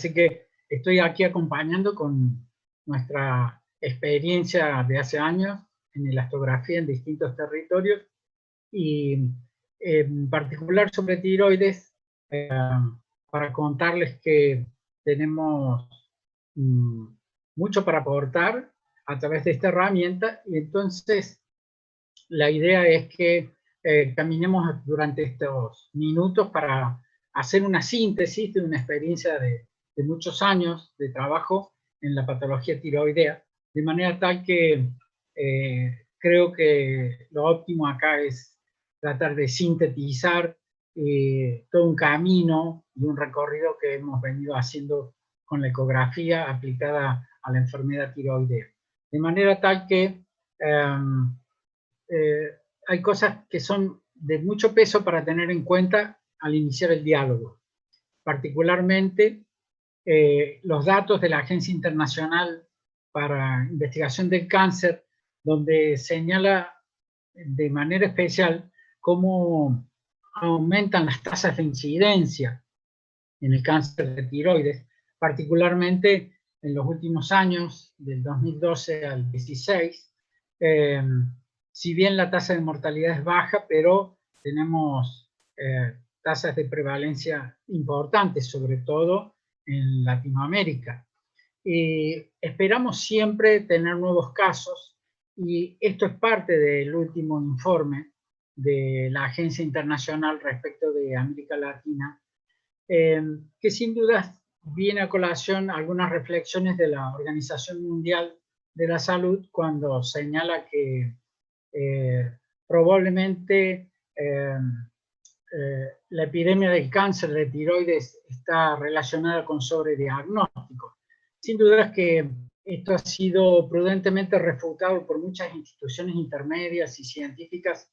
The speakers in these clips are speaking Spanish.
Así que estoy aquí acompañando con nuestra experiencia de hace años en elastografía en distintos territorios y en particular sobre tiroides, para contarles que tenemos mucho para aportar a través de esta herramienta, y entonces la idea es que caminemos durante estos minutos para hacer una síntesis de una experiencia de muchos años de trabajo en la patología tiroidea, de manera tal que creo que lo óptimo acá es tratar de sintetizar todo un camino y un recorrido que hemos venido haciendo con la ecografía aplicada a la enfermedad tiroidea. De manera tal que hay cosas que son de mucho peso para tener en cuenta al iniciar el diálogo. Particularmente los datos de la Agencia Internacional para Investigación del Cáncer, donde señala de manera especial cómo aumentan las tasas de incidencia en el cáncer de tiroides, particularmente en los últimos años, del 2012 al 16, si bien la tasa de mortalidad es baja, pero tenemos tasas de prevalencia importantes, sobre todo en Latinoamérica. Esperamos siempre tener nuevos casos, y esto es parte del último informe de la Agencia Internacional respecto de América Latina, que sin duda viene a colación algunas reflexiones de la Organización Mundial de la Salud cuando señala que probablemente la epidemia del cáncer de tiroides está relacionada con sobrediagnóstico. Sin duda es que esto ha sido prudentemente refutado por muchas instituciones intermedias y científicas,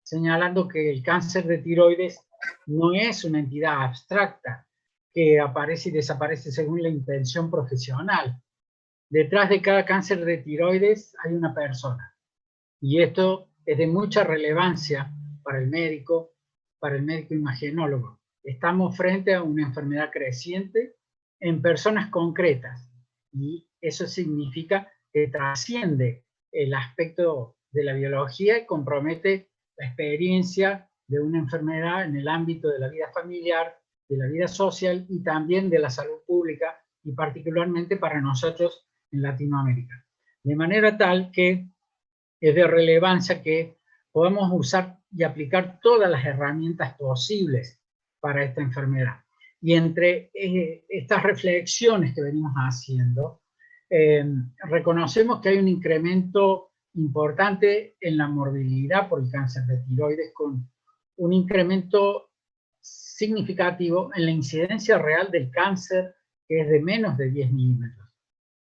señalando que el cáncer de tiroides no es una entidad abstracta que aparece y desaparece según la intención profesional. Detrás de cada cáncer de tiroides hay una persona, y esto es de mucha relevancia para el médico imagenólogo. Estamos frente a una enfermedad creciente en personas concretas, y eso significa que trasciende el aspecto de la biología y compromete la experiencia de una enfermedad en el ámbito de la vida familiar, de la vida social y también de la salud pública, y particularmente para nosotros en Latinoamérica. De manera tal que es de relevancia que podamos usar y aplicar todas las herramientas posibles para esta enfermedad. Y entre estas reflexiones que venimos haciendo, reconocemos que hay un incremento importante en la morbilidad por el cáncer de tiroides, con un incremento significativo en la incidencia real del cáncer, que es de menos de 10 milímetros,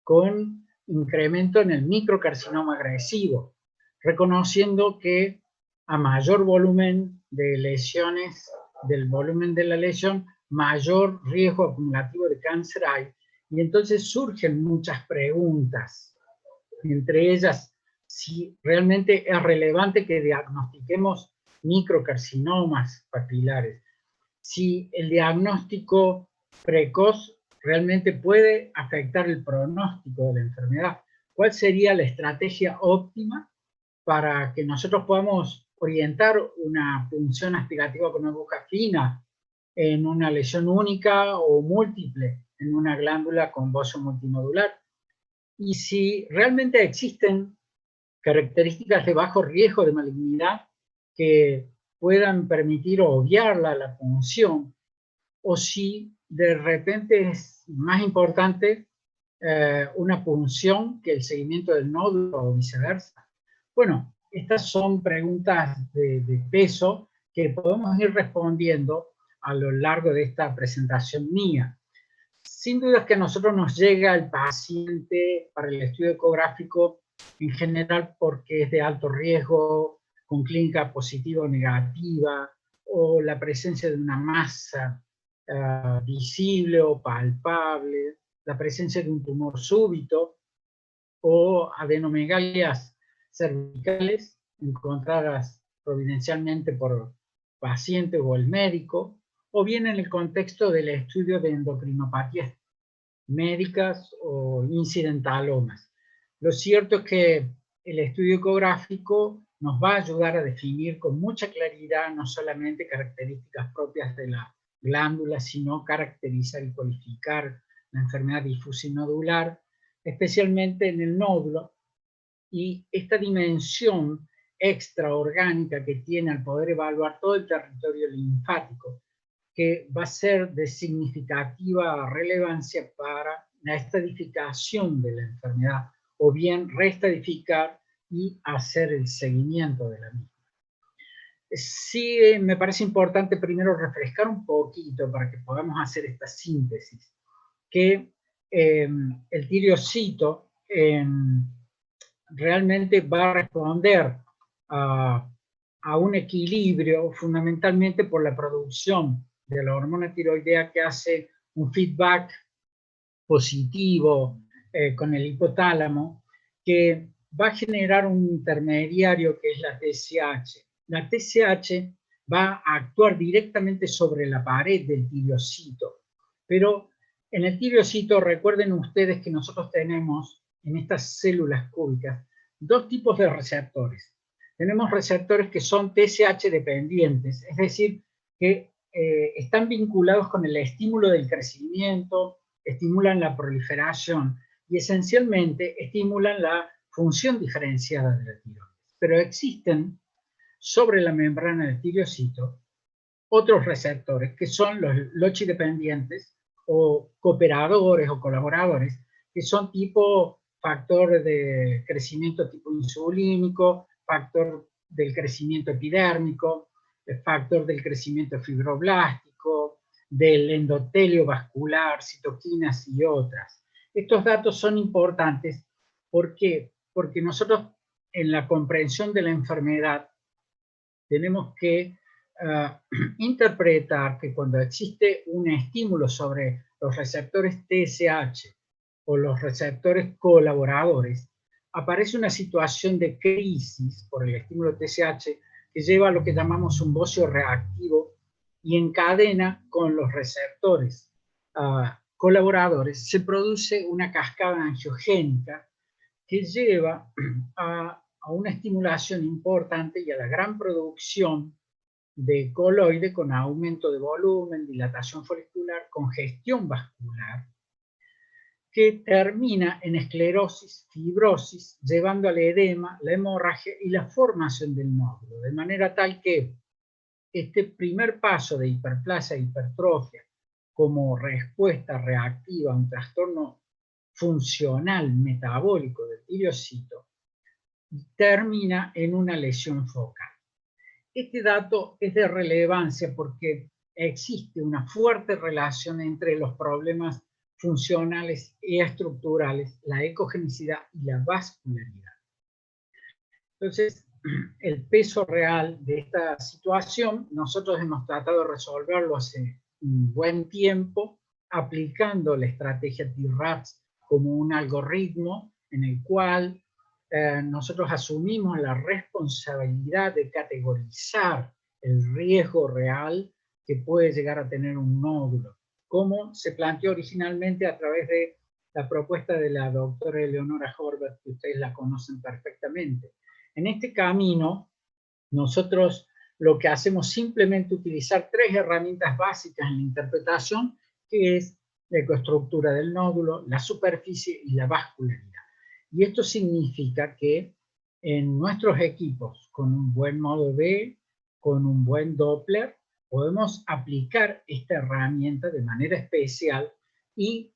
con incremento en el microcarcinoma agresivo, reconociendo que a mayor volumen de lesiones, del volumen de la lesión, mayor riesgo acumulativo de cáncer hay. Y entonces surgen muchas preguntas, entre ellas, si realmente es relevante que diagnostiquemos microcarcinomas papilares, si el diagnóstico precoz realmente puede afectar el pronóstico de la enfermedad. ¿Cuál sería la estrategia óptima para que nosotros podamos orientar una punción aspirativa con aguja fina en una lesión única o múltiple en una glándula con bozo multinodular? Y si realmente existen características de bajo riesgo de malignidad que puedan permitir obviar la punción, o si de repente es más importante una punción que el seguimiento del nódulo o viceversa. Bueno, estas son preguntas de peso que podemos ir respondiendo a lo largo de esta presentación mía. Sin duda es que a nosotros nos llega el paciente para el estudio ecográfico en general porque es de alto riesgo, con clínica positiva o negativa, o la presencia de una masa visible o palpable, la presencia de un tumor súbito o adenomegalias cervicales encontradas providencialmente por paciente o el médico, o bien en el contexto del estudio de endocrinopatías médicas o incidentalomas. Lo cierto es que el estudio ecográfico nos va a ayudar a definir con mucha claridad no solamente características propias de la glándula, sino caracterizar y cualificar la enfermedad difusa y nodular, especialmente en el nódulo, y esta dimensión extraorgánica que tiene al poder evaluar todo el territorio linfático, que va a ser de significativa relevancia para la estadificación de la enfermedad, o bien reestadificar y hacer el seguimiento de la misma. Sí, me parece importante primero refrescar un poquito para que podamos hacer esta síntesis, que el tiriocito realmente va a responder a un equilibrio fundamentalmente por la producción de la hormona tiroidea, que hace un feedback positivo con el hipotálamo, que va a generar un intermediario que es la TSH. La TSH va a actuar directamente sobre la pared del tiriocito, pero en el tiriocito recuerden ustedes que nosotros tenemos en estas células cúbicas dos tipos de receptores. Tenemos receptores que son TSH dependientes, es decir, que están vinculados con el estímulo del crecimiento, estimulan la proliferación y esencialmente estimulan la función diferenciada de la tiroides. Pero existen sobre la membrana del tiriocito otros receptores que son los lochidependientes o cooperadores o colaboradores, que son tipo factor de crecimiento tipo insulínico, factor del crecimiento epidérmico, factor del crecimiento fibroblástico, del endotelio vascular, citoquinas y otras. Estos datos son importantes. ¿Por qué? Porque nosotros en la comprensión de la enfermedad tenemos que interpretar que cuando existe un estímulo sobre los receptores TSH o los receptores colaboradores, aparece una situación de crisis por el estímulo TSH que lleva a lo que llamamos un bocio reactivo y encadena con los receptores colaboradores. Se produce una cascada angiogénica que lleva a una estimulación importante y a la gran producción de coloide con aumento de volumen, dilatación folicular, congestión vascular, que termina en esclerosis, fibrosis, llevando al edema, la hemorragia y la formación del nódulo, de manera tal que este primer paso de hiperplasia e hipertrofia como respuesta reactiva a un trastorno funcional metabólico del tiriocito termina en una lesión focal. Este dato es de relevancia porque existe una fuerte relación entre los problemas funcionales y estructurales, la ecogenicidad y la vascularidad. Entonces, el peso real de esta situación, nosotros hemos tratado de resolverlo hace un buen tiempo, aplicando la estrategia T-RATS como un algoritmo en el cual nosotros asumimos la responsabilidad de categorizar el riesgo real que puede llegar a tener un nódulo, como se planteó originalmente a través de la propuesta de la doctora Eleonora Horvath, que ustedes la conocen perfectamente. En este camino, nosotros lo que hacemos es simplemente utilizar tres herramientas básicas en la interpretación, que es la ecoestructura del nódulo, la superficie y la vascularidad. Y esto significa que en nuestros equipos, con un buen modo B, con un buen Doppler, podemos aplicar esta herramienta de manera especial y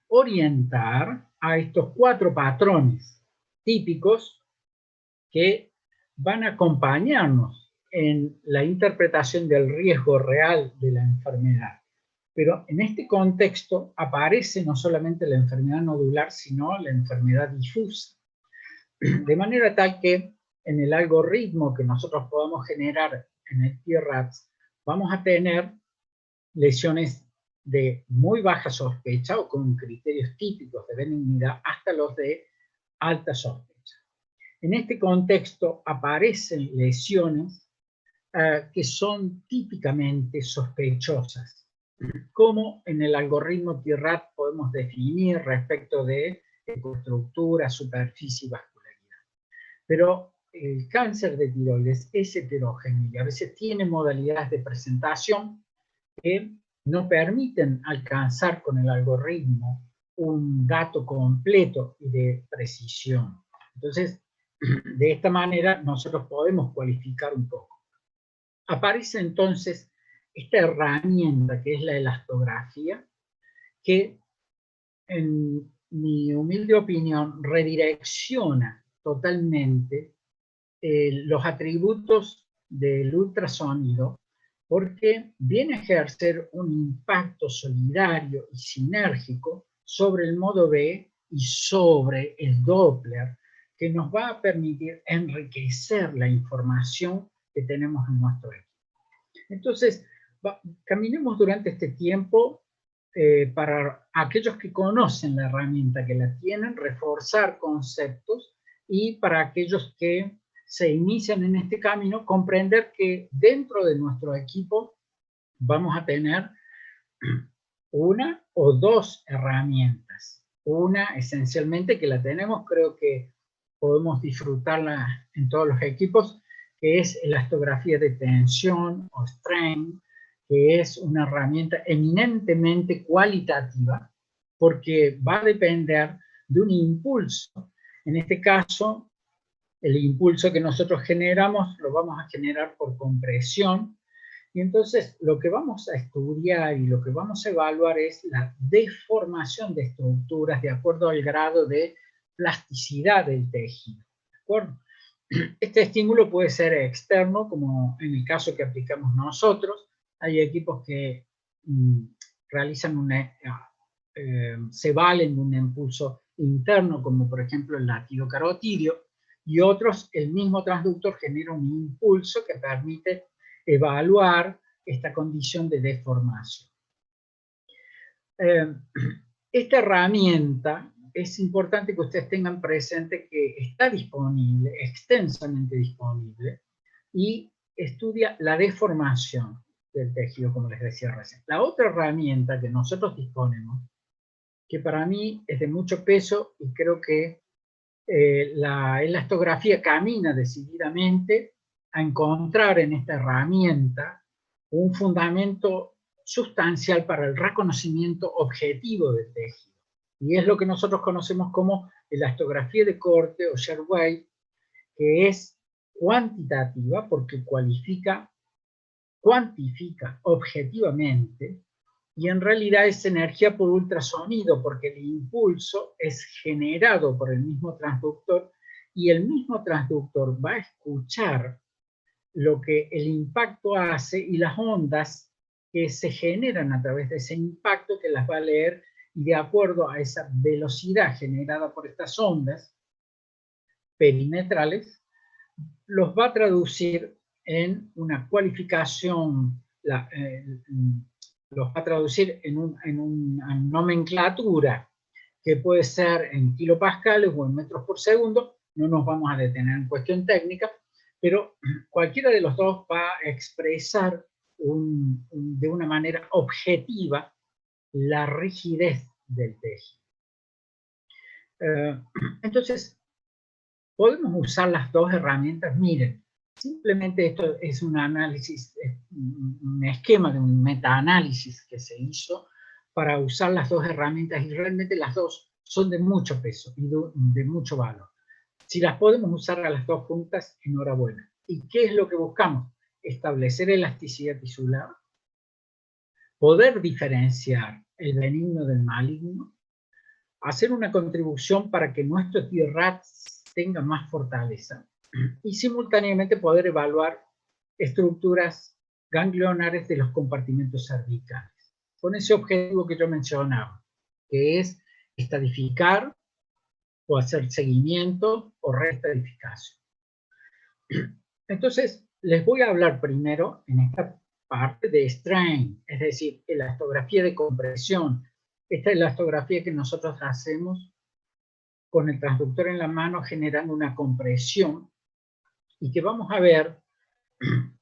orientar a estos cuatro patrones típicos que van a acompañarnos en la interpretación del riesgo real de la enfermedad. Pero en este contexto aparece no solamente la enfermedad nodular, sino la enfermedad difusa. De manera tal que en el algoritmo que nosotros podamos generar en el T-RATS, vamos a tener lesiones de muy baja sospecha o con criterios típicos de benignidad hasta los de alta sospecha. En este contexto aparecen lesiones que son típicamente sospechosas. cómo en el algoritmo TIRAT podemos definir respecto de ecoestructura, superficie y vascularidad. Pero el cáncer de tiroides es heterogéneo y a veces tiene modalidades de presentación que no permiten alcanzar con el algoritmo un dato completo y de precisión. Entonces, de esta manera nosotros podemos cualificar un poco. Aparece entonces esta herramienta que es la elastografía, que en mi humilde opinión redirecciona totalmente los atributos del ultrasonido, porque viene a ejercer un impacto solidario y sinérgico sobre el modo B y sobre el Doppler, que nos va a permitir enriquecer la información que tenemos en nuestro equipo. Entonces, caminemos durante este tiempo para aquellos que conocen la herramienta, que la tienen, reforzar conceptos, y para aquellos que se inician en este camino, comprender que dentro de nuestro equipo vamos a tener una o dos herramientas. Una esencialmente que la tenemos, creo que podemos disfrutarla en todos los equipos, que es elastografía de tensión o strain, que es una herramienta eminentemente cualitativa, porque va a depender de un impulso. En este caso, el impulso que nosotros generamos lo vamos a generar por compresión, y entonces lo que vamos a estudiar y lo que vamos a evaluar es la deformación de estructuras de acuerdo al grado de plasticidad del tejido. ¿De acuerdo? Este estímulo puede ser externo, como en el caso que aplicamos nosotros. Hay equipos que realizan se valen de un impulso interno, como por ejemplo el latido carotidio, y otros, el mismo transductor genera un impulso que permite evaluar esta condición de deformación. Esta herramienta es importante que ustedes tengan presente que está disponible, extensamente disponible, y estudia la deformación del tejido, como les decía recién. La otra herramienta que nosotros disponemos, que para mí es de mucho peso, y creo que la elastografía camina decididamente a encontrar en esta herramienta un fundamento sustancial para el reconocimiento objetivo del tejido. Y es lo que nosotros conocemos como elastografía de corte o shear wave, que es cuantitativa porque cuantifica objetivamente, y en realidad es energía por ultrasonido, porque el impulso es generado por el mismo transductor, y el mismo transductor va a escuchar lo que el impacto hace y las ondas que se generan a través de ese impacto, que las va a leer, y de acuerdo a esa velocidad generada por estas ondas perimetrales, los va a traducir en una cualificación, los va a traducir en una nomenclatura que puede ser en kilopascales o en metros por segundo. No nos vamos a detener en cuestión técnica, pero cualquiera de los dos va a expresar de una manera objetiva la rigidez del tejido. Entonces, podemos usar las dos herramientas. Miren, simplemente esto es un análisis, un esquema de un metaanálisis que se hizo para usar las dos herramientas, y realmente las dos son de mucho peso y de mucho valor. Si las podemos usar a las dos juntas, enhorabuena. ¿Y qué es lo que buscamos? Establecer elasticidad tisular, poder diferenciar el benigno del maligno, hacer una contribución para que nuestro TIRAT tenga más fortaleza, y simultáneamente poder evaluar estructuras ganglionares de los compartimentos cervicales, con ese objetivo que yo mencionaba, que es estadificar o hacer seguimiento o reestadificación. Entonces, les voy a hablar primero en esta parte de strain, es decir, elastografía de compresión. Esta elastografía que nosotros hacemos con el transductor en la mano, generando una compresión, y que vamos a ver,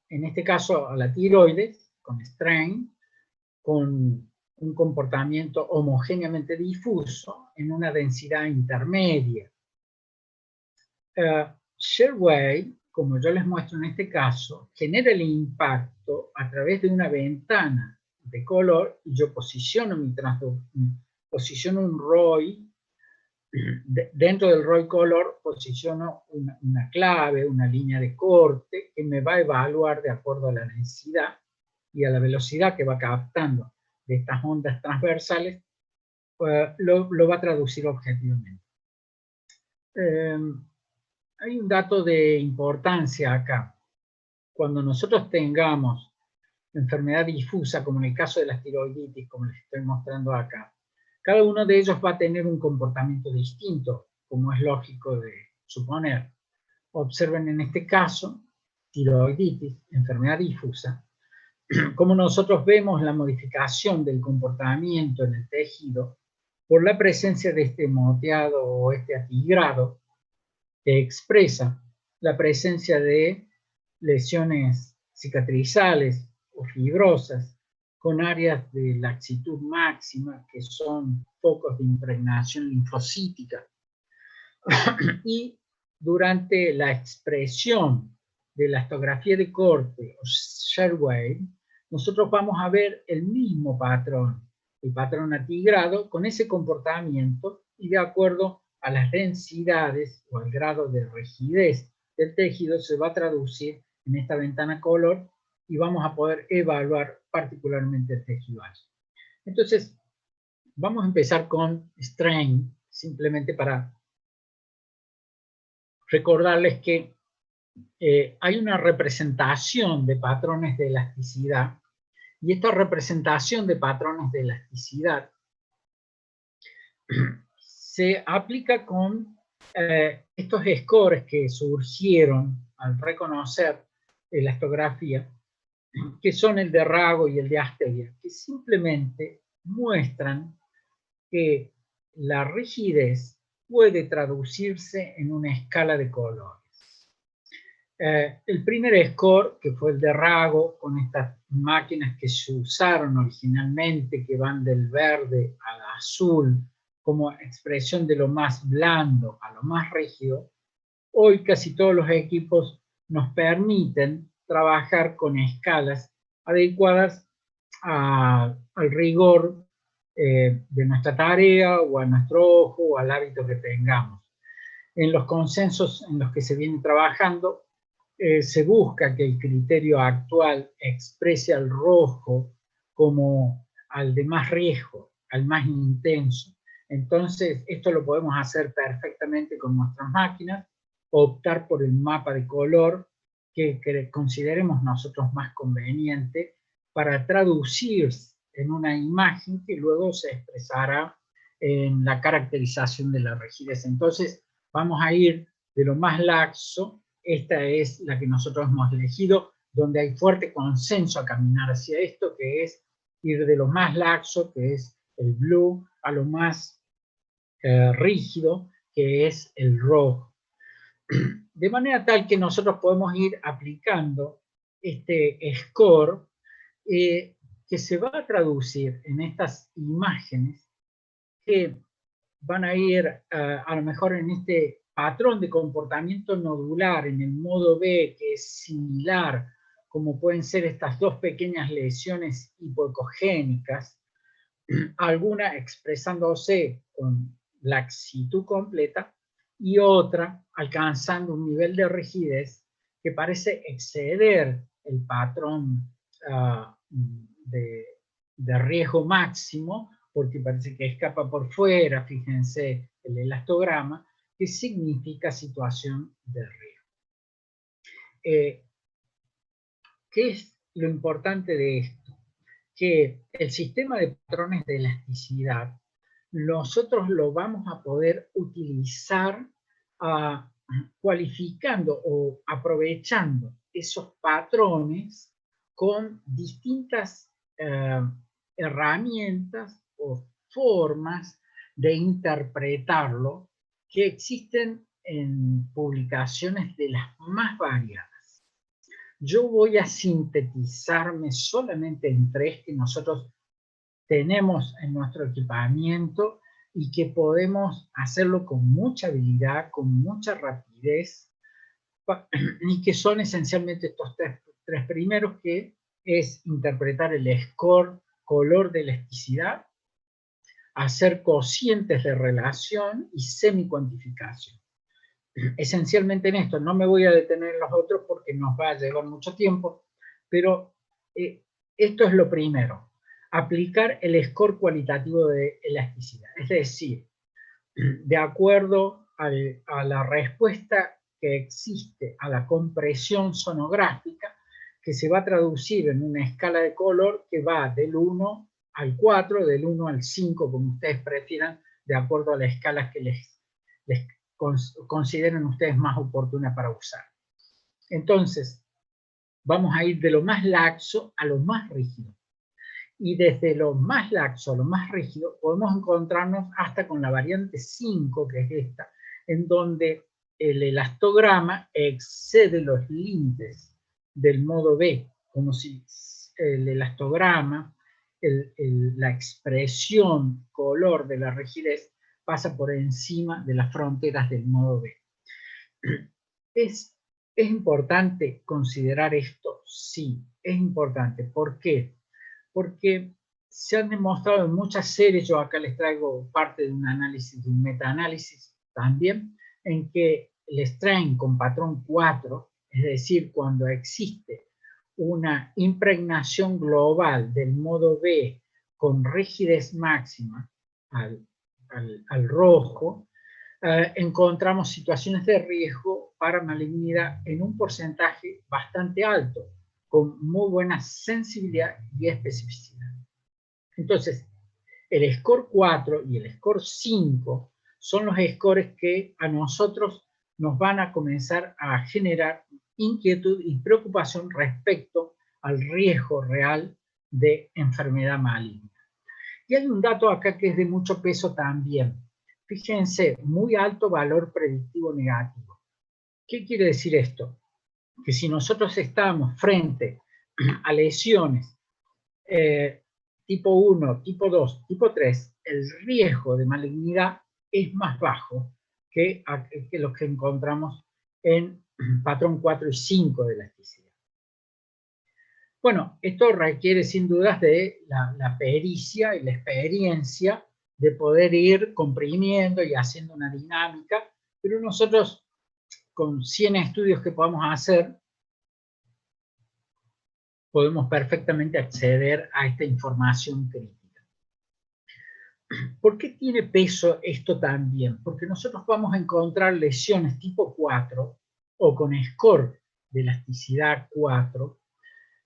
en este caso a la tiroides, con strain, con un comportamiento homogéneamente difuso en una densidad intermedia. Sharewave, como yo les muestro en este caso, genera el impacto a través de una ventana de color y yo posiciono un ROI. Dentro del ROI color posiciono una clave, una línea de corte que me va a evaluar de acuerdo a la densidad y a la velocidad que va captando de estas ondas transversales, lo va a traducir objetivamente. Hay un dato de importancia acá. Cuando nosotros tengamos enfermedad difusa, como en el caso de la tiroiditis, como les estoy mostrando acá, cada uno de ellos va a tener un comportamiento distinto, como es lógico de suponer. Observen en este caso, tiroiditis, enfermedad difusa, como nosotros vemos la modificación del comportamiento en el tejido por la presencia de este moteado o este atigrado que expresa la presencia de lesiones cicatrizales o fibrosas con áreas de laxitud máxima que son focos de impregnación linfocítica. Y durante la expresión de la histografía de corte o Sharewave, nosotros vamos a ver el mismo patrón, el patrón atigrado con ese comportamiento y de acuerdo a las densidades o al grado de rigidez del tejido se va a traducir en esta ventana color y vamos a poder evaluar particularmente el tejido. Entonces, vamos a empezar con strain, simplemente para recordarles que hay una representación de patrones de elasticidad y esta representación de patrones de elasticidad se aplica con estos scores que surgieron al reconocer la histografía, que son el de Rago y el de Asteria, que simplemente muestran que la rigidez puede traducirse en una escala de colores. El primer score, que fue el de Rago, con estas máquinas que se usaron originalmente, que van del verde al azul, como expresión de lo más blando a lo más rígido, hoy casi todos los equipos nos permiten trabajar con escalas adecuadas al rigor de nuestra tarea o a nuestro ojo o al hábito que tengamos. En los consensos en los que se viene trabajando, se busca que el criterio actual exprese al rojo como al de más riesgo, al más intenso. Entonces, esto lo podemos hacer perfectamente con nuestras máquinas, optar por el mapa de color que consideremos nosotros más conveniente para traducir en una imagen que luego se expresará en la caracterización de la rigidez. Entonces, vamos a ir de lo más laxo. Esta es la que nosotros hemos elegido, donde hay fuerte consenso a caminar hacia esto, que es ir de lo más laxo, que es el blue, a lo más rígido, que es el rojo. De manera tal que nosotros podemos ir aplicando este score que se va a traducir en estas imágenes que van a ir a lo mejor en este patrón de comportamiento nodular en el modo B, que es similar, como pueden ser estas dos pequeñas lesiones hipoecogénicas, alguna expresándose con laxitud completa y otra alcanzando un nivel de rigidez que parece exceder el patrón de riesgo máximo, porque parece que escapa por fuera, fíjense el elastograma, que significa situación de riesgo. ¿Qué es lo importante de esto? Que el sistema de patrones de elasticidad nosotros lo vamos a poder utilizar cualificando o aprovechando esos patrones con distintas herramientas o formas de interpretarlo que existen en publicaciones de las más variadas. Yo voy a sintetizarme solamente en tres que nosotros tenemos en nuestro equipamiento y que podemos hacerlo con mucha habilidad, con mucha rapidez, y que son esencialmente estos tres primeros, que es interpretar el score, color de elasticidad, hacer cocientes de relación y semi-cuantificación. Esencialmente en esto, no me voy a detener en los otros porque nos va a llevar mucho tiempo, pero esto es lo primero, aplicar el score cualitativo de elasticidad, es decir, de acuerdo a la respuesta que existe a la compresión sonográfica, que se va a traducir en una escala de color que va del 1 al 4, del 1 al 5, como ustedes prefieran, de acuerdo a las escalas que les consideren ustedes más oportunas para usar. Entonces, vamos a ir de lo más laxo a lo más rígido. Y desde lo más laxo a lo más rígido podemos encontrarnos hasta con la variante 5, que es esta, en donde el elastograma excede los límites del modo B, como si el elastograma, la expresión color de la rigidez pasa por encima de las fronteras del modo B. ¿Es importante considerar esto? Sí, es importante. ¿Por qué? Porque se han demostrado en muchas series, yo acá les traigo parte de un análisis, de un metaanálisis también, en que les traen con patrón 4, es decir, cuando existe una impregnación global del modo B con rigidez máxima al rojo, encontramos situaciones de riesgo para malignidad en un porcentaje bastante alto, con muy buena sensibilidad y especificidad. Entonces, el score 4 y el score 5 son los scores que a nosotros nos van a comenzar a generar inquietud y preocupación respecto al riesgo real de enfermedad maligna. Y hay un dato acá que es de mucho peso también. Fíjense, muy alto valor predictivo negativo. ¿Qué quiere decir esto? Que si nosotros estamos frente a lesiones tipo 1, tipo 2, tipo 3, el riesgo de malignidad es más bajo que los que encontramos en patrón 4 y 5 de elasticidad. Bueno, esto requiere sin dudas de la pericia y la experiencia de poder ir comprimiendo y haciendo una dinámica, pero nosotros con 100 estudios que podamos hacer, podemos perfectamente acceder a esta información crítica. ¿Por qué tiene peso esto también? Porque nosotros vamos a encontrar lesiones tipo 4 o con score de elasticidad 4,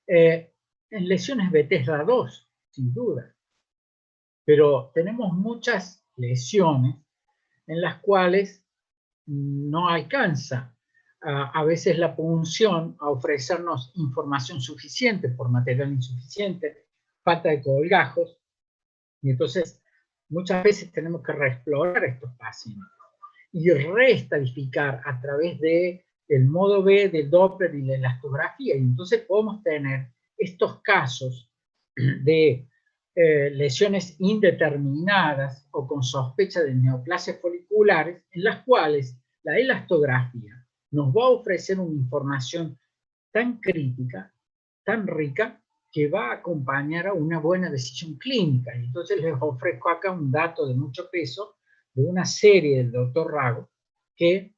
en lesiones Bethesda 2, sin duda. Pero tenemos muchas lesiones en las cuales no alcanza a veces la punción a ofrecernos información suficiente por material insuficiente, falta de colgajos, y entonces muchas veces tenemos que reexplorar estos pacientes y reestadificar a través del modo B, del Doppler y la elastografía, y entonces podemos tener estos casos de lesiones indeterminadas o con sospecha de neoplasias foliculares, en las cuales la elastografía nos va a ofrecer una información tan crítica, tan rica, que va a acompañar a una buena decisión clínica. Y entonces les ofrezco acá un dato de mucho peso de una serie del doctor Rago que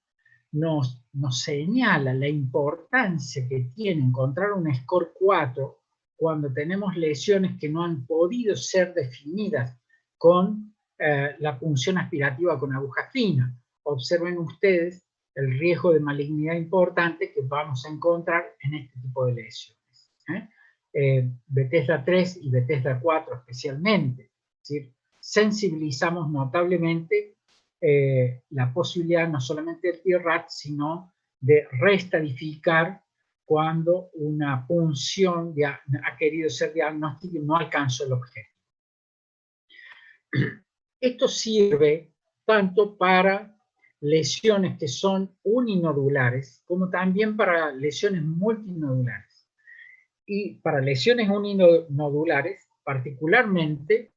nos señala la importancia que tiene encontrar un score 4 cuando tenemos lesiones que no han podido ser definidas con la punción aspirativa con aguja fina. Observen ustedes el riesgo de malignidad importante que vamos a encontrar en este tipo de lesiones. Bethesda 3 y Bethesda 4 especialmente. Es decir, sensibilizamos notablemente la posibilidad no solamente del PIRAT, sino de reestadificar cuando una punción ha querido ser diagnóstica y no alcanzó el objetivo. Esto sirve tanto para lesiones que son uninodulares, como también para lesiones multinodulares. Y para lesiones uninodulares, particularmente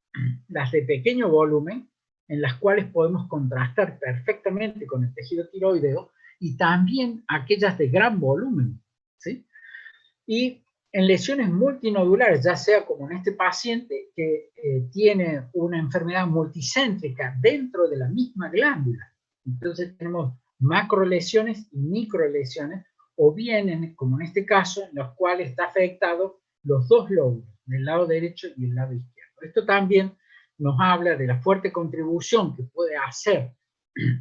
las de pequeño volumen, en las cuales podemos contrastar perfectamente con el tejido tiroideo, y también aquellas de gran volumen, ¿sí? Y en lesiones multinodulares, ya sea como en este paciente que tiene una enfermedad multicéntrica dentro de la misma glándula, entonces tenemos macrolesiones y microlesiones, o bien, como en este caso, en los cuales está afectado los dos lóbulos, del lado derecho y el lado izquierdo. Esto también nos habla de la fuerte contribución que puede hacer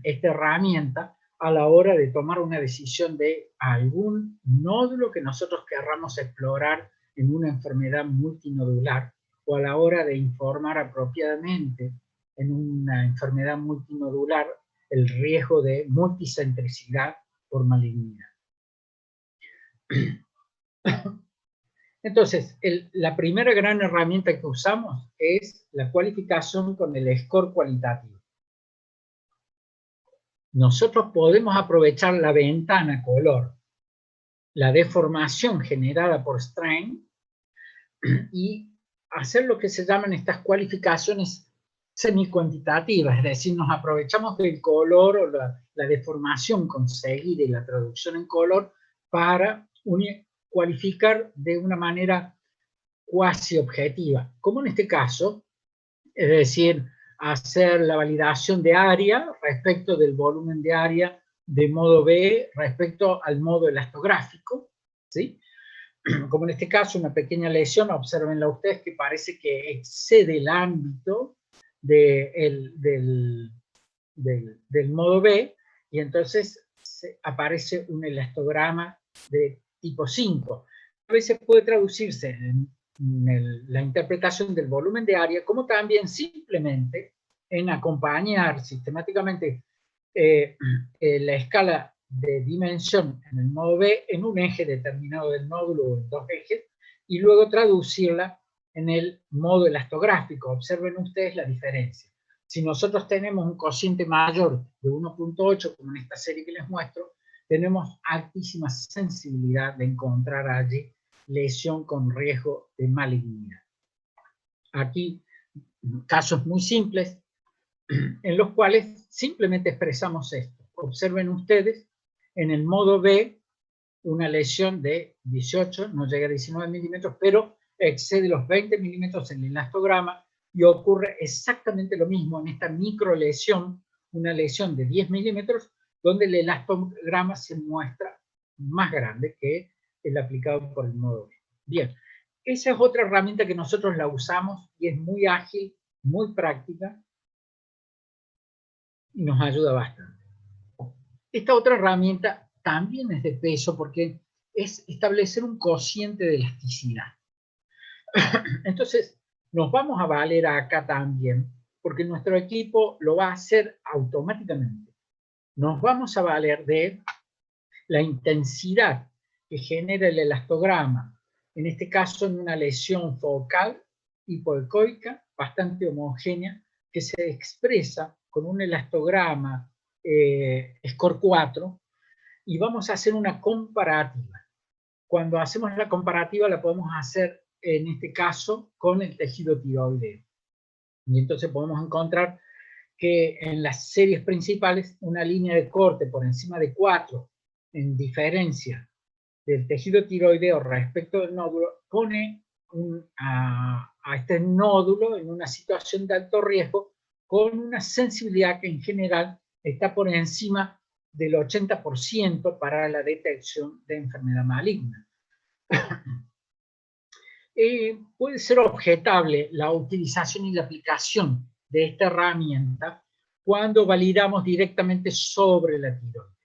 esta herramienta a la hora de tomar una decisión de algún nódulo que nosotros querramos explorar en una enfermedad multinodular, o a la hora de informar apropiadamente en una enfermedad multinodular el riesgo de multicentricidad por malignidad. Entonces, la primera gran herramienta que usamos es la cualificación con el score cualitativo. Nosotros podemos aprovechar la ventana color, la deformación generada por strain, y hacer lo que se llaman estas cualificaciones semi-cuantitativas, es decir, nos aprovechamos del color o la deformación conseguida y la traducción en color para cualificar de una manera cuasi objetiva, como en este caso, es decir, hacer la validación de área respecto del volumen de área de modo B respecto al modo elastográfico, ¿sí? Como en este caso una pequeña lesión, observenla ustedes, que parece que excede el ámbito del modo B, y entonces aparece un elastograma de tipo 5. A veces puede traducirse en la interpretación del volumen de área, como también simplemente en acompañar sistemáticamente la escala de dimensión en el modo B en un eje determinado del nódulo o en dos ejes, y luego traducirla en el modo elastográfico. Observen ustedes la diferencia. Si nosotros tenemos un cociente mayor de 1.8, como en esta serie que les muestro, tenemos altísima sensibilidad de encontrar allí lesión con riesgo de malignidad. Aquí, casos muy simples, en los cuales simplemente expresamos esto. Observen ustedes, en el modo B, una lesión de 18, no llega a 19 milímetros, pero excede los 20 milímetros en el elastograma, y ocurre exactamente lo mismo en esta microlesión, una lesión de 10 milímetros, donde el elastograma se muestra más grande que el aplicado por el modo B. Bien, esa es otra herramienta que nosotros la usamos y es muy ágil, muy práctica, y nos ayuda bastante. Esta otra herramienta también es de peso porque es establecer un cociente de elasticidad. Entonces, nos vamos a valer acá también, porque nuestro equipo lo va a hacer automáticamente. Nos vamos a valer de la intensidad que genera el elastograma, en este caso en una lesión focal hipoecoica bastante homogénea, que se expresa con un elastograma score 4, y vamos a hacer una comparativa. Cuando hacemos la comparativa la podemos hacer en este caso con el tejido tiroideo. Y entonces podemos encontrar que en las series principales una línea de corte por encima de 4 en diferencia del tejido tiroideo respecto del nódulo pone a este nódulo en una situación de alto riesgo, con una sensibilidad que en general está por encima del 80% para la detección de enfermedad maligna. Puede ser objetable la utilización y la aplicación de esta herramienta cuando validamos directamente sobre la tiroides.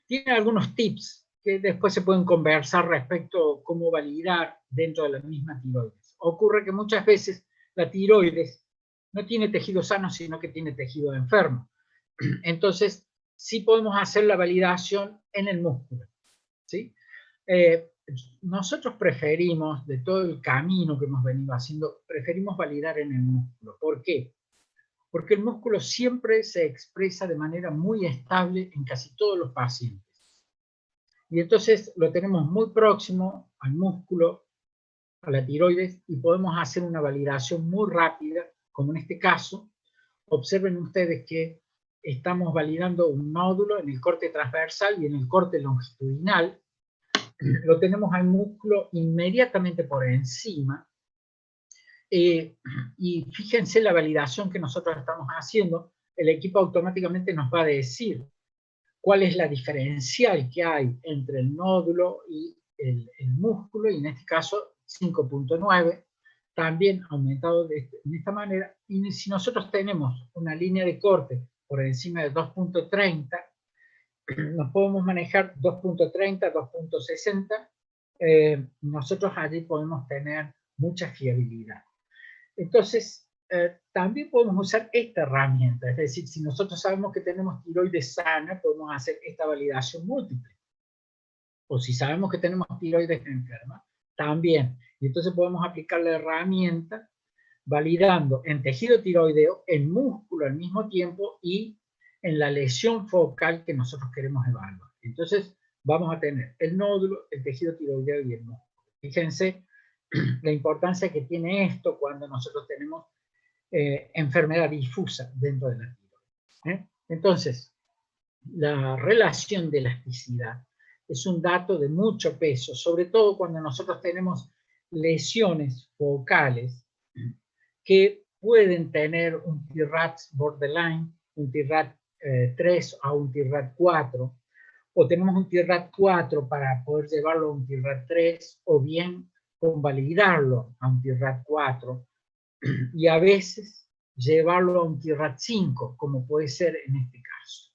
Tiene algunos tips que después se pueden conversar respecto a cómo validar dentro de la misma tiroides. Ocurre que muchas veces la tiroides no tiene tejido sano, sino que tiene tejido enfermo. Entonces, sí podemos hacer la validación en el músculo, ¿sí? Nosotros preferimos, de todo el camino que hemos venido haciendo, preferimos validar en el músculo. ¿Por qué? Porque el músculo siempre se expresa de manera muy estable en casi todos los pacientes. Y entonces lo tenemos muy próximo al músculo a la tiroides y podemos hacer una validación muy rápida, como en este caso. Observen ustedes que estamos validando un nódulo en el corte transversal y en el corte longitudinal. Lo tenemos al músculo inmediatamente por encima. Y fíjense la validación que nosotros estamos haciendo. El equipo automáticamente nos va a decir cuál es la diferencial que hay entre el nódulo y el músculo, y en este caso 5.9, también aumentado en esta manera. Y si nosotros tenemos una línea de corte por encima de 2.30, nos podemos manejar 2.30, 2.60, nosotros allí podemos tener mucha fiabilidad. Entonces, también podemos usar esta herramienta, es decir, si nosotros sabemos que tenemos tiroides sana, podemos hacer esta validación múltiple. O si sabemos que tenemos tiroides enferma, también. Y entonces podemos aplicar la herramienta validando en tejido tiroideo, en músculo al mismo tiempo y en la lesión focal que nosotros queremos evaluar. Entonces vamos a tener el nódulo, el tejido tiroideo y el músculo. Fíjense la importancia que tiene esto cuando nosotros tenemos enfermedad difusa dentro de la tiroides. Entonces, la relación de elasticidad es un dato de mucho peso, sobre todo cuando nosotros tenemos lesiones focales que pueden tener un TRAT borderline, un TRAT 3 a un TRAT 4, o tenemos un TRAT 4 para poder llevarlo a un TRAT 3, o bien convalidarlo a un TRAT 4, y a veces llevarlo a un TRAT 5, como puede ser en este caso.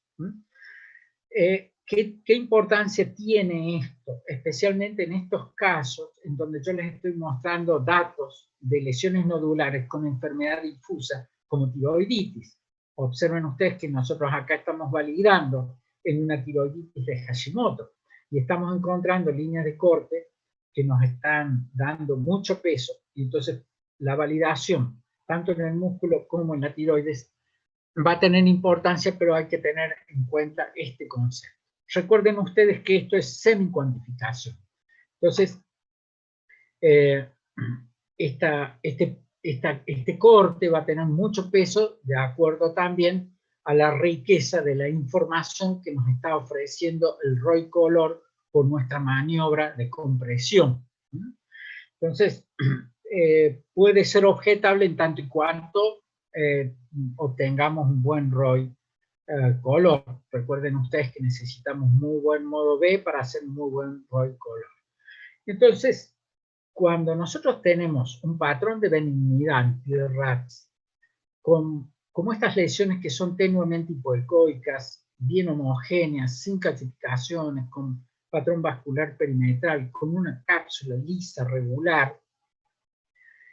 ¿Qué importancia tiene esto? Especialmente en estos casos en donde yo les estoy mostrando datos de lesiones nodulares con enfermedad difusa, como tiroiditis. Observen ustedes que nosotros acá estamos validando en una tiroiditis de Hashimoto y estamos encontrando líneas de corte que nos están dando mucho peso, y entonces la validación, tanto en el músculo como en la tiroides, va a tener importancia, pero hay que tener en cuenta este concepto. Recuerden ustedes que esto es semi-cuantificación. Entonces, este corte va a tener mucho peso de acuerdo también a la riqueza de la información que nos está ofreciendo el ROI color por nuestra maniobra de compresión. Entonces, puede ser objetable en tanto y cuanto obtengamos un buen ROI color. Recuerden ustedes que necesitamos muy buen modo B para hacer muy buen ROI color. Entonces, cuando nosotros tenemos un patrón de benignidad en TRATs, como estas lesiones que son tenuemente hipoecoicas, bien homogéneas, sin calcificaciones, con patrón vascular perimetral, con una cápsula lisa, regular,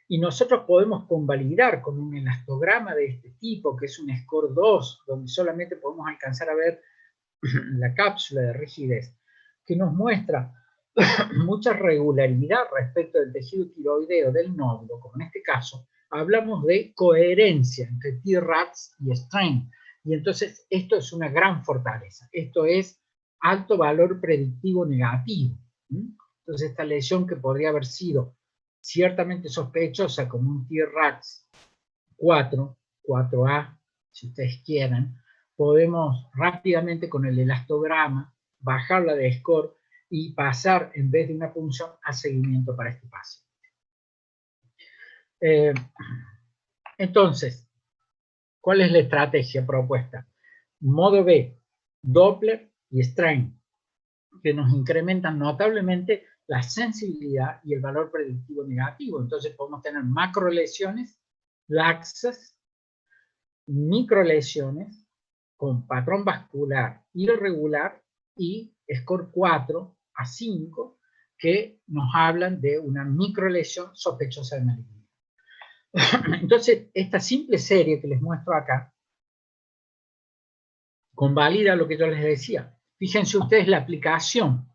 y nosotros podemos convalidar con un elastograma de este tipo, que es un score 2, donde solamente podemos alcanzar a ver la cápsula de rigidez, que nos muestra mucha regularidad respecto del tejido tiroideo del nódulo, como en este caso, hablamos de coherencia entre TRATs y strain, y entonces esto es una gran fortaleza, esto es alto valor predictivo negativo. Entonces esta lesión que podría haber sido ciertamente sospechosa como un TRATs 4, 4A, si ustedes quieren, podemos rápidamente con el elastograma bajarla de score y pasar, en vez de una punción, a seguimiento para este paciente. Entonces, ¿cuál es la estrategia propuesta? Modo B, Doppler y strain, que nos incrementan notablemente la sensibilidad y el valor predictivo negativo. Entonces podemos tener macrolesiones laxas, microlesiones con patrón vascular irregular y score 4 a 5 que nos hablan de una microlesión sospechosa de malignidad. Entonces, esta simple serie que les muestro acá convalida lo que yo les decía. Fíjense ustedes la aplicación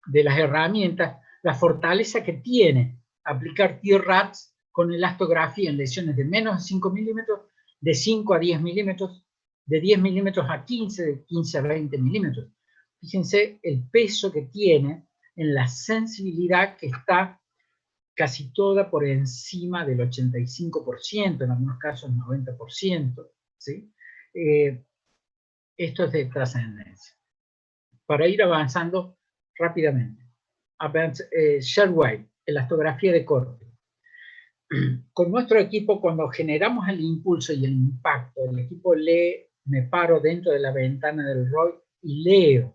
de las herramientas, la fortaleza que tiene aplicar TRATs con elastografía en lesiones de menos de 5 milímetros, de 5 a 10 milímetros, de 10 milímetros a 15, de 15 a 20 milímetros. Fíjense el peso que tiene en la sensibilidad que está casi toda por encima del 85%, en algunos casos 90%, ¿sí? Esto es de trascendencia. Para ir avanzando rápidamente. Sharewave, elastografía de corte. Con nuestro equipo, cuando generamos el impulso y el impacto, el equipo lee, me paro dentro de la ventana del ROI y leo.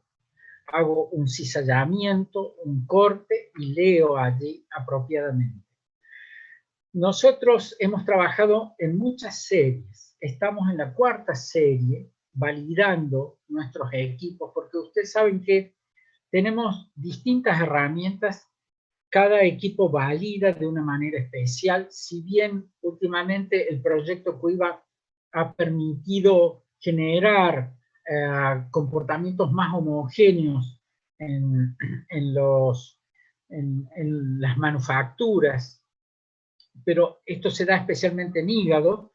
Hago un cizallamiento, un corte y leo allí apropiadamente. Nosotros hemos trabajado en muchas series. Estamos en la 4ª serie validando nuestros equipos, porque ustedes saben que tenemos distintas herramientas. Cada equipo valida de una manera especial, si bien últimamente el proyecto Cuiva ha permitido generar comportamientos más homogéneos en las manufacturas, pero esto se da especialmente en hígado,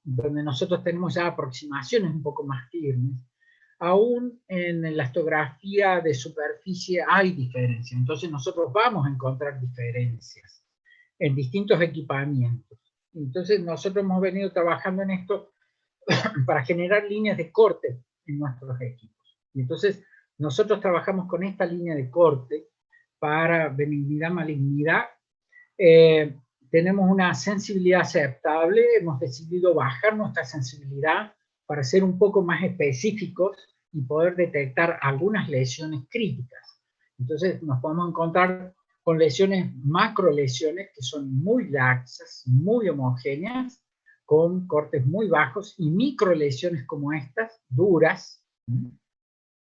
donde nosotros tenemos ya aproximaciones un poco más firmes. Aún en la elastografía de superficie hay diferencias, entonces nosotros vamos a encontrar diferencias en distintos equipamientos. Entonces nosotros hemos venido trabajando en esto para generar líneas de corte en nuestros equipos. Y entonces nosotros trabajamos con esta línea de corte para benignidad, malignidad. Tenemos una sensibilidad aceptable, hemos decidido bajar nuestra sensibilidad para ser un poco más específicos y poder detectar algunas lesiones críticas. Entonces nos podemos encontrar con lesiones, macrolesiones, que son muy laxas, muy homogéneas, con cortes muy bajos, y microlesiones como estas, duras,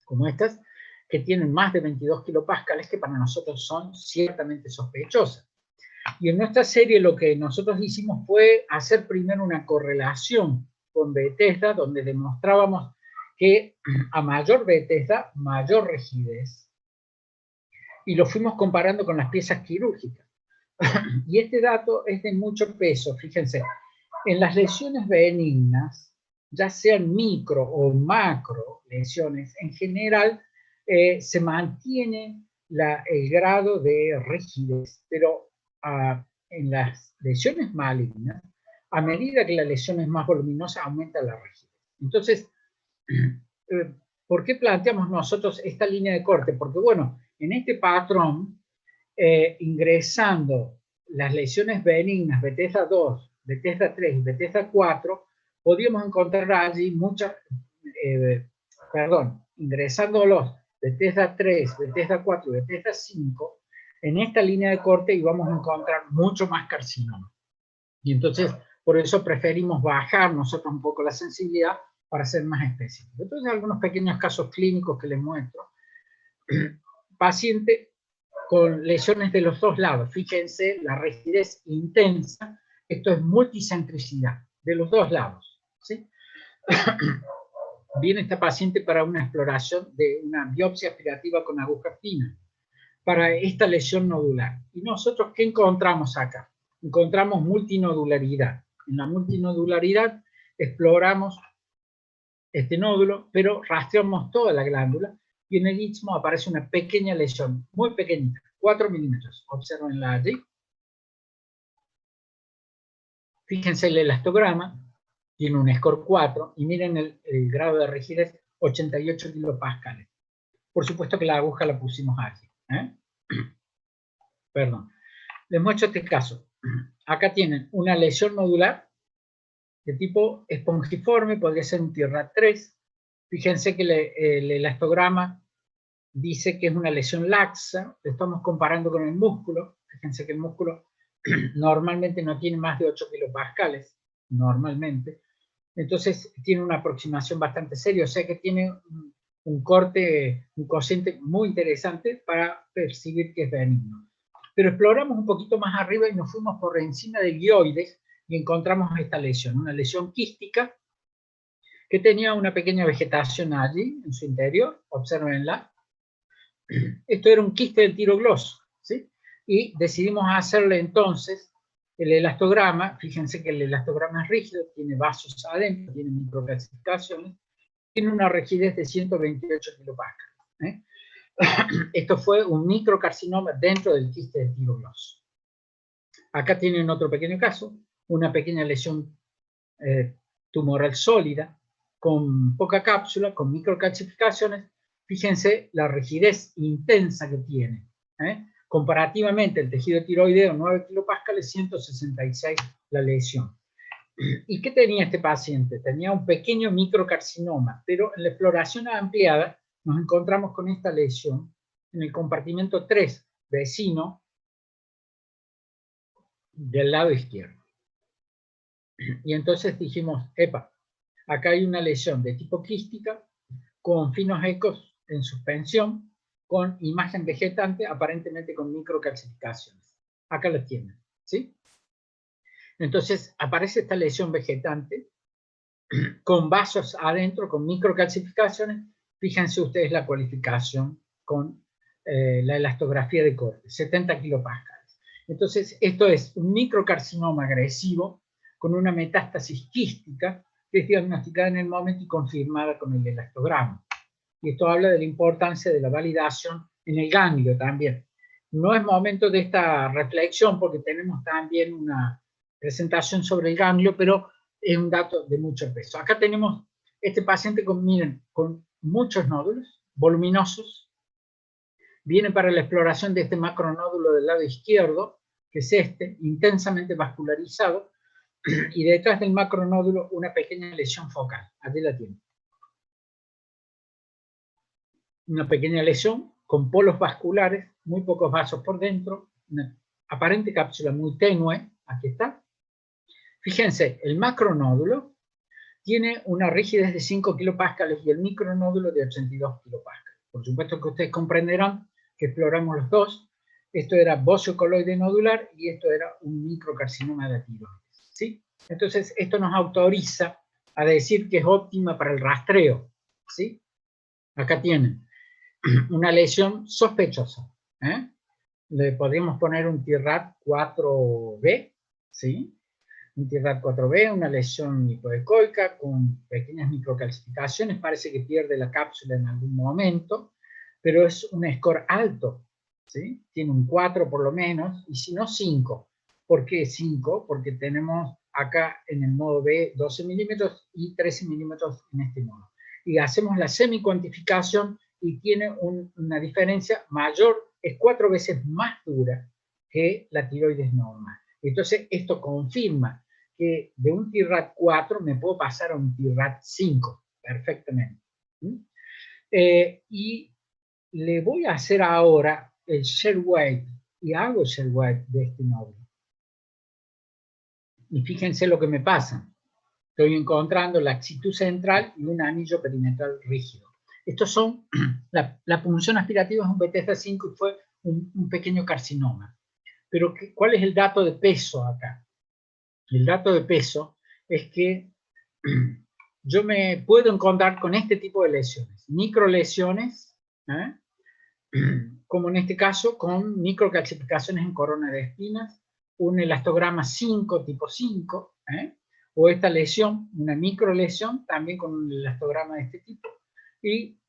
como estas, que tienen más de 22 kilopascales, que para nosotros son ciertamente sospechosas. Y en nuestra serie lo que nosotros hicimos fue hacer primero una correlación con Bethesda, donde demostrábamos que a mayor Bethesda, mayor rigidez. Y lo fuimos comparando con las piezas quirúrgicas. Y este dato es de mucho peso, fíjense. En las lesiones benignas, ya sean micro o macro lesiones, en general se mantiene el grado de rigidez, pero en las lesiones malignas, a medida que la lesión es más voluminosa, aumenta la rigidez. Entonces, ¿por qué planteamos nosotros esta línea de corte? Porque, bueno, en este patrón, ingresando las lesiones benignas, Bethesda 2, Bethesda 3 y Bethesda 4, podíamos encontrar allí muchas, ingresándolos Bethesda 3, Bethesda 4 y Bethesda 5, en esta línea de corte íbamos a encontrar mucho más carcinoma. Y entonces, por eso preferimos bajar nosotros un poco la sensibilidad para ser más específicos. Entonces, algunos pequeños casos clínicos que les muestro. Paciente con lesiones de los dos lados. Fíjense, la rigidez intensa, esto es multicentricidad, de los dos lados, ¿sí? Viene esta paciente para una exploración de una biopsia aspirativa con aguja fina, para esta lesión nodular. ¿Y nosotros qué encontramos acá? Encontramos multinodularidad. En la multinodularidad exploramos este nódulo, pero rastreamos toda la glándula, y en el istmo aparece una pequeña lesión, muy pequeñita, 4 milímetros. Observenla allí. Fíjense el elastograma, tiene un score 4, y miren el grado de rigidez, 88 kilopascales. Por supuesto que la aguja la pusimos allí. Perdón. Les muestro este caso. Acá tienen una lesión nodular de tipo espongiforme, podría ser un tierra 3. Fíjense que el elastograma dice que es una lesión laxa, lo estamos comparando con el músculo. Fíjense que el músculo normalmente no tiene más de 8 kilopascales, normalmente. Entonces tiene una aproximación bastante seria, o sea que tiene un corte, un cociente muy interesante para percibir que es benigno. Pero exploramos un poquito más arriba y nos fuimos por encima del guioides y encontramos esta lesión, una lesión quística que tenía una pequeña vegetación allí en su interior, observenla. Esto era un quiste del tirogloso, ¿sí? Y decidimos hacerle entonces el elastograma. Fíjense que el elastograma es rígido, tiene vasos adentro, tiene microcalcificaciones, tiene una rigidez de 128 kilopascales. Esto fue un microcarcinoma dentro del quiste del tirogloso. Acá tienen otro pequeño caso, una pequeña lesión tumoral sólida, con poca cápsula, con microcalcificaciones. Fíjense la rigidez intensa que tiene. Comparativamente, el tejido tiroideo, 9 kilopascales, 166 la lesión. ¿Y qué tenía este paciente? Tenía un pequeño microcarcinoma, pero en la exploración ampliada nos encontramos con esta lesión en el compartimento 3, vecino, del lado izquierdo. Y entonces dijimos, epa, acá hay una lesión de tipo quística con finos ecos en suspensión, con imagen vegetante, aparentemente con microcalcificaciones. Acá la tienen, ¿sí? Entonces aparece esta lesión vegetante con vasos adentro, con microcalcificaciones. Fíjense ustedes la cualificación con la elastografía de corte, 70 kilopascales. Entonces, esto es un microcarcinoma agresivo con una metástasis quística que es diagnosticada en el momento y confirmada con el elastograma. Y esto habla de la importancia de la validación en el ganglio también. No es momento de esta reflexión porque tenemos también una presentación sobre el ganglio, pero es un dato de mucho peso. Acá tenemos este paciente con, miren, con muchos nódulos voluminosos. Viene para la exploración de este macronódulo del lado izquierdo, que es este, intensamente vascularizado, y detrás del macronódulo una pequeña lesión focal. Allí la tienen. Una pequeña lesión con polos vasculares, muy pocos vasos por dentro, una aparente cápsula muy tenue, aquí está. Fíjense, el macronódulo tiene una rigidez de 5 kilopascales y el micronódulo de 82 kilopascales. Por supuesto que ustedes comprenderán que exploramos los dos. Esto era bocio coloide nodular y esto era un microcarcinoma de la tiroides, ¿sí? Entonces, esto nos autoriza a decir que es óptima para el rastreo, ¿sí? Acá tienen una lesión sospechosa. Le podríamos poner un TIRAD 4B, ¿sí? Un TIRAD 4B, una lesión hipoecoica con pequeñas microcalcificaciones, parece que pierde la cápsula en algún momento, pero es un score alto, ¿sí? Tiene un 4 por lo menos, y si no 5. ¿Por qué 5? Porque tenemos acá en el modo B 12 milímetros y 13 milímetros en este modo. Y hacemos la semi-cuantificación y tiene una diferencia mayor, es 4 veces más dura que la tiroides normal. Entonces, esto confirma que de un TIRAD 4 me puedo pasar a un TIRAD 5 perfectamente. Y le voy a hacer ahora el share weight, y hago share weight de este nódulo. Y fíjense lo que me pasa. Estoy encontrando laxitud central y un anillo perimetral rígido. Estos son, la punción aspirativa es un Bethesda-5 y fue un pequeño carcinoma. Pero, ¿cuál es el dato de peso acá? El dato de peso es que yo me puedo encontrar con este tipo de lesiones, microlesiones, como en este caso con microcalcificaciones en corona de espinas, un elastograma 5 tipo 5, o esta lesión, una microlesión, también con un elastograma de este tipo. Y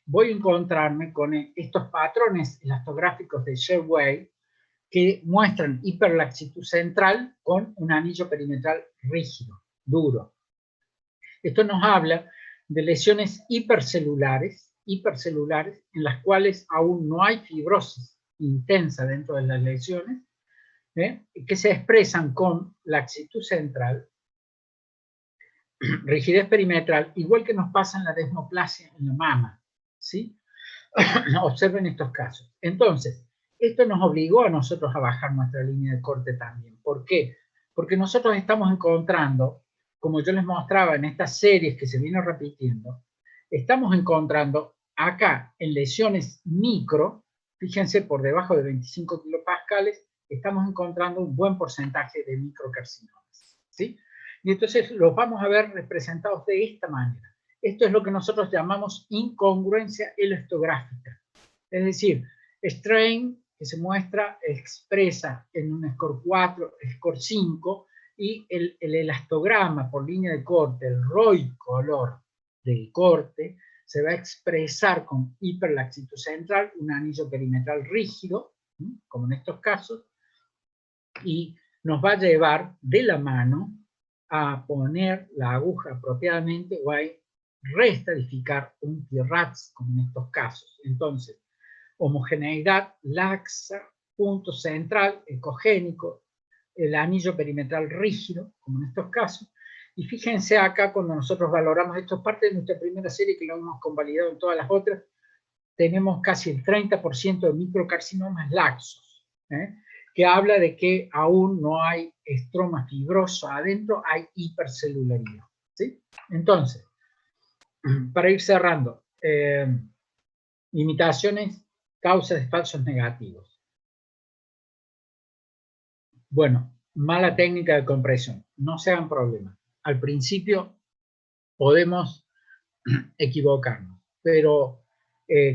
voy a encontrarme con estos patrones elastográficos de Sherway que muestran hiperlaxitud central con un anillo perimetral rígido, duro. Esto nos habla de lesiones hipercelulares en las cuales aún no hay fibrosis intensa dentro de las lesiones, que se expresan con laxitud central, rigidez perimetral, igual que nos pasa en la desmoplasia en la mama, ¿sí? Observen estos casos. Entonces, esto nos obligó a nosotros a bajar nuestra línea de corte también. ¿Por qué? Porque nosotros estamos encontrando, como yo les mostraba en estas series que se vienen repitiendo, estamos encontrando acá en lesiones micro, fíjense por debajo de 25 kilopascales, estamos encontrando un buen porcentaje de microcarcinomas, ¿sí? Y entonces los vamos a ver representados de esta manera. Esto es lo que nosotros llamamos incongruencia elastográfica. Es decir, strain que se muestra expresa en un score 4, score 5, y el elastograma por línea de corte, el ROI color del corte, se va a expresar con hiperlaxitud central, un anillo perimetral rígido, como en estos casos, y nos va a llevar de la mano a poner la aguja apropiadamente o a reestadificar un TRATS, como en estos casos. Entonces, homogeneidad laxa, punto central, ecogénico, el anillo perimetral rígido, como en estos casos. Y fíjense acá, cuando nosotros valoramos, esto es parte de nuestra primera serie que lo hemos convalidado en todas las otras, tenemos casi el 30% de microcarcinomas laxos, que habla de que aún no hay estroma fibroso adentro, hay hipercelularidad, ¿sí? Entonces, para ir cerrando, limitaciones, causas de falsos negativos. Bueno, mala técnica de compresión, no se hagan problemas. Al principio podemos equivocarnos, pero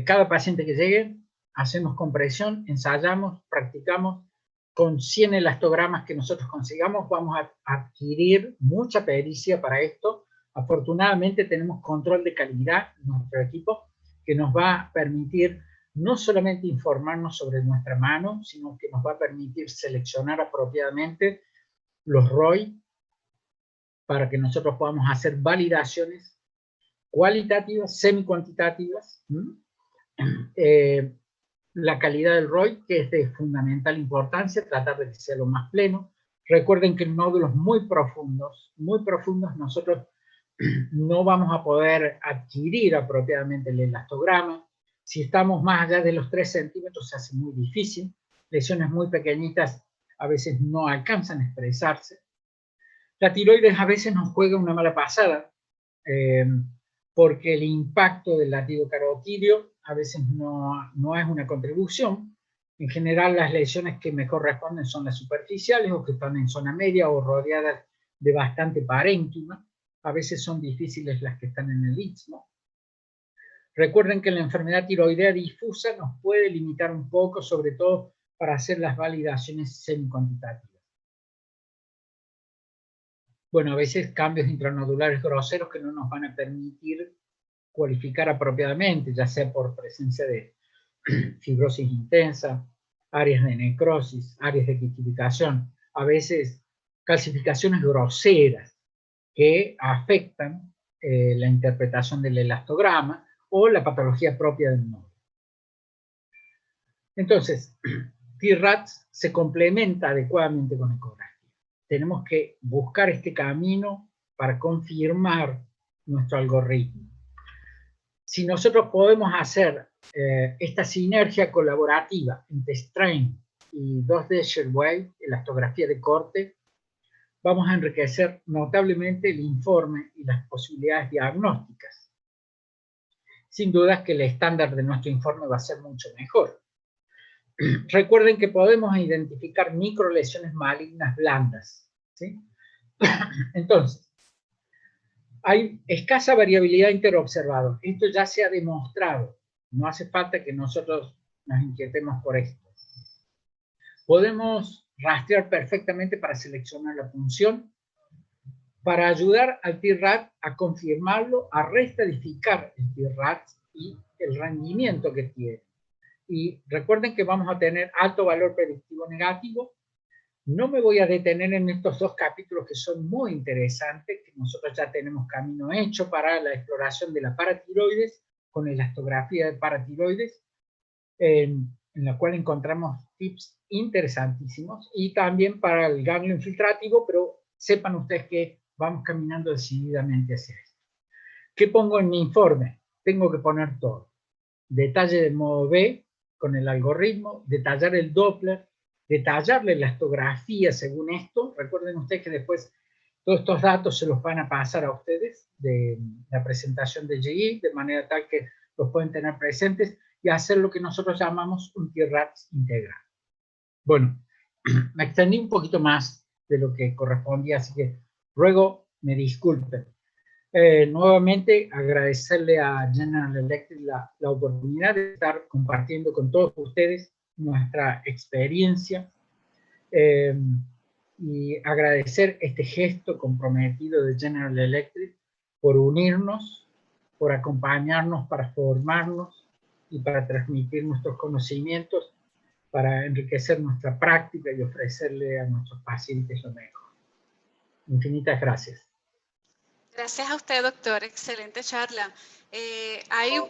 cada paciente que llegue, hacemos compresión, ensayamos, practicamos. Con 100 elastogramas que nosotros consigamos, vamos a adquirir mucha pericia para esto. Afortunadamente tenemos control de calidad en nuestro equipo, que nos va a permitir no solamente informarnos sobre nuestra mano, sino que nos va a permitir seleccionar apropiadamente los ROI para que nosotros podamos hacer validaciones cualitativas, semi-cuantitativas, la calidad del ROI, que es de fundamental importancia, tratar de que sea lo más pleno. Recuerden que en nódulos muy profundos, nosotros no vamos a poder adquirir apropiadamente el elastograma. Si estamos más allá de los 3 centímetros se hace muy difícil. Lesiones muy pequeñitas a veces no alcanzan a expresarse. La tiroides a veces nos juega una mala pasada, porque el impacto del latido carotidio a veces no es una contribución. En general, las lesiones que me corresponden son las superficiales o que están en zona media o rodeadas de bastante parénquima. A veces son difíciles las que están en el istmo. Recuerden que la enfermedad tiroidea difusa nos puede limitar un poco, sobre todo para hacer las validaciones semi-cuantitativas. Bueno, a veces cambios intranodulares groseros que no nos van a permitir cualificar apropiadamente, ya sea por presencia de fibrosis intensa, áreas de necrosis, áreas de quitificación, a veces calcificaciones groseras que afectan la interpretación del elastograma o la patología propia del nódulo. Entonces, TRATS se complementa adecuadamente con ecografía. Tenemos que buscar este camino para confirmar nuestro algoritmo. Si nosotros podemos hacer esta sinergia colaborativa entre strain y 2D Shearwave, elastografía de corte, vamos a enriquecer notablemente el informe y las posibilidades diagnósticas. Sin duda que el estándar de nuestro informe va a ser mucho mejor. Recuerden que podemos identificar microlesiones malignas blandas, ¿sí? Entonces, hay escasa variabilidad interobservador. Esto ya se ha demostrado. No hace falta que nosotros nos inquietemos por esto. Podemos rastrear perfectamente para seleccionar la función, para ayudar al TRAT a confirmarlo, a reestadificar el TRAT y el rendimiento que tiene. Y recuerden que vamos a tener alto valor predictivo negativo. No me voy a detener en estos 2 capítulos que son muy interesantes, que nosotros ya tenemos camino hecho para la exploración de la paratiroides, con elastografía de paratiroides, en la cual encontramos tips interesantísimos, y también para el ganglio infiltrativo, pero sepan ustedes que vamos caminando decididamente hacia esto. ¿Qué pongo en mi informe? Tengo que poner todo. Detalle de modo B, con el algoritmo, detallar el Doppler, detallar la elastografía según esto. Recuerden ustedes que después todos estos datos se los van a pasar a ustedes de la presentación de GI, de manera tal que los pueden tener presentes y hacer lo que nosotros llamamos un TRATS integral. Bueno, me extendí un poquito más de lo que correspondía, así que ruego me disculpen. Nuevamente agradecerle a General Electric la oportunidad de estar compartiendo con todos ustedes nuestra experiencia y agradecer este gesto comprometido de General Electric por unirnos, por acompañarnos para formarnos y para transmitir nuestros conocimientos para enriquecer nuestra práctica y ofrecerle a nuestros pacientes lo mejor. Infinitas gracias. Gracias a usted, doctor. Excelente charla. Hay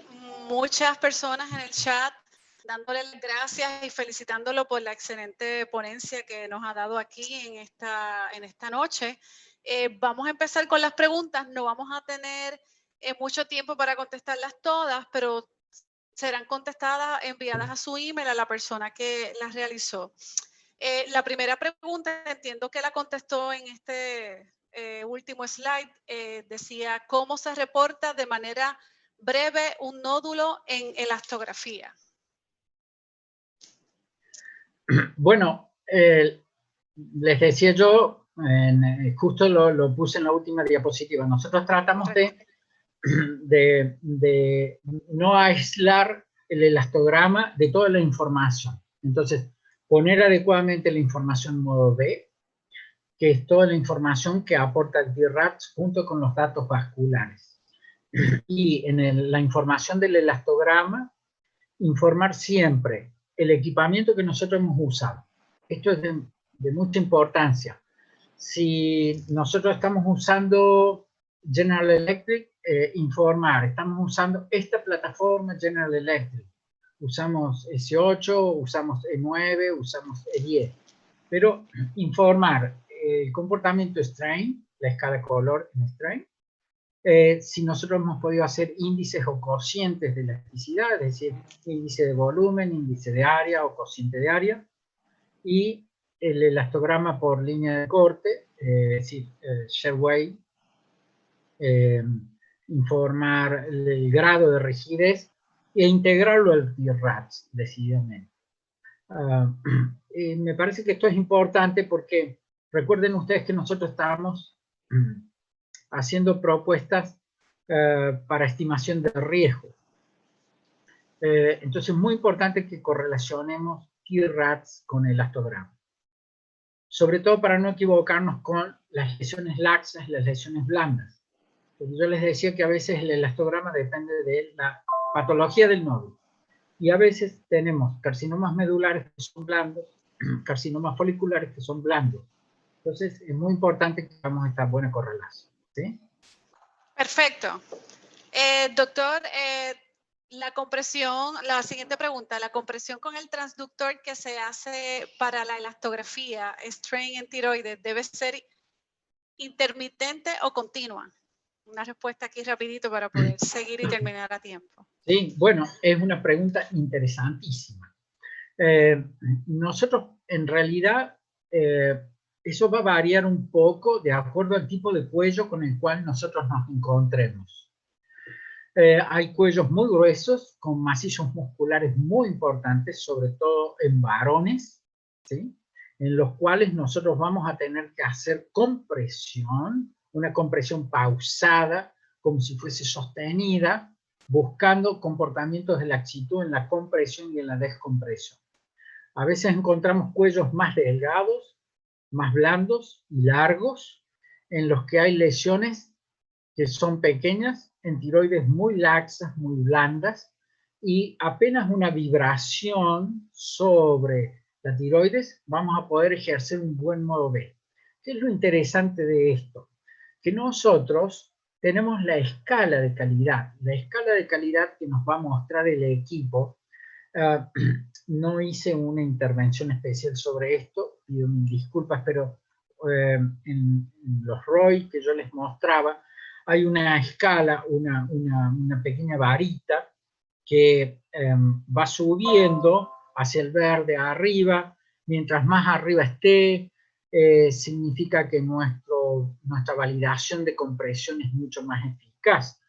muchas personas en el chat dándole las gracias y felicitándolo por la excelente ponencia que nos ha dado aquí en esta noche. Vamos a empezar con las preguntas. No vamos a tener mucho tiempo para contestarlas todas, pero serán contestadas, enviadas a su email a la persona que las realizó. La primera pregunta, entiendo que la contestó en este último slide, decía, ¿cómo se reporta de manera breve un nódulo en elastografía? Bueno, les decía yo, justo lo puse en la última diapositiva, nosotros tratamos de no aislar el elastograma de toda la información. Entonces, poner adecuadamente la información en modo B, que es toda la información que aporta el TRAPS junto con los datos vasculares. Y en la información del elastograma, informar siempre el equipamiento que nosotros hemos usado. Esto es de mucha importancia. Si nosotros estamos usando General Electric, informar, estamos usando esta plataforma General Electric. Usamos S8, usamos E9, usamos E10. Pero informar el comportamiento strain, la escala de color en strain, si nosotros hemos podido hacer índices o cocientes de elasticidad, es decir, índice de volumen, índice de área o cociente de área, y el elastograma por línea de corte, es decir, Sherway, informar el grado de rigidez e integrarlo al TRAPS, decididamente. Me parece que esto es importante porque recuerden ustedes que nosotros estábamos haciendo propuestas para estimación de riesgo. Entonces es muy importante que correlacionemos TRAPS con el elastograma. Sobre todo para no equivocarnos con las lesiones laxas y las lesiones blandas. Porque yo les decía que a veces el elastograma depende de la patología del nódulo. Y a veces tenemos carcinomas medulares que son blandos, carcinomas foliculares que son blandos. Entonces es muy importante que hagamos esta buena correlación. ¿Sí? Perfecto. Doctor, la compresión, la siguiente pregunta, la compresión con el transductor que se hace para la elastografía, strain en tiroides, ¿debe ser intermitente o continua? Una respuesta aquí rapidito para poder seguir y terminar a tiempo. Sí, bueno, es una pregunta interesantísima. Nosotros, en realidad, eso va a variar un poco de acuerdo al tipo de cuello con el cual nosotros nos encontremos. Hay cuellos muy gruesos, con macizos musculares muy importantes, sobre todo en varones, ¿sí? En los cuales nosotros vamos a tener que hacer compresión, una compresión pausada, como si fuese sostenida, buscando comportamientos de laxitud en la compresión y en la descompresión. A veces encontramos cuellos más delgados, más blandos y largos, en los que hay lesiones que son pequeñas, en tiroides muy laxas, muy blandas, y apenas una vibración sobre la tiroides, vamos a poder ejercer un buen modo B. ¿Qué es lo interesante de esto? Que nosotros tenemos la escala de calidad que nos va a mostrar el equipo. No hice una intervención especial sobre esto, pido mis disculpas, pero en los ROI que yo les mostraba, hay una escala, una pequeña varita que va subiendo hacia el verde arriba. Mientras más arriba esté, significa que nuestra validación de compresión es mucho más eficaz.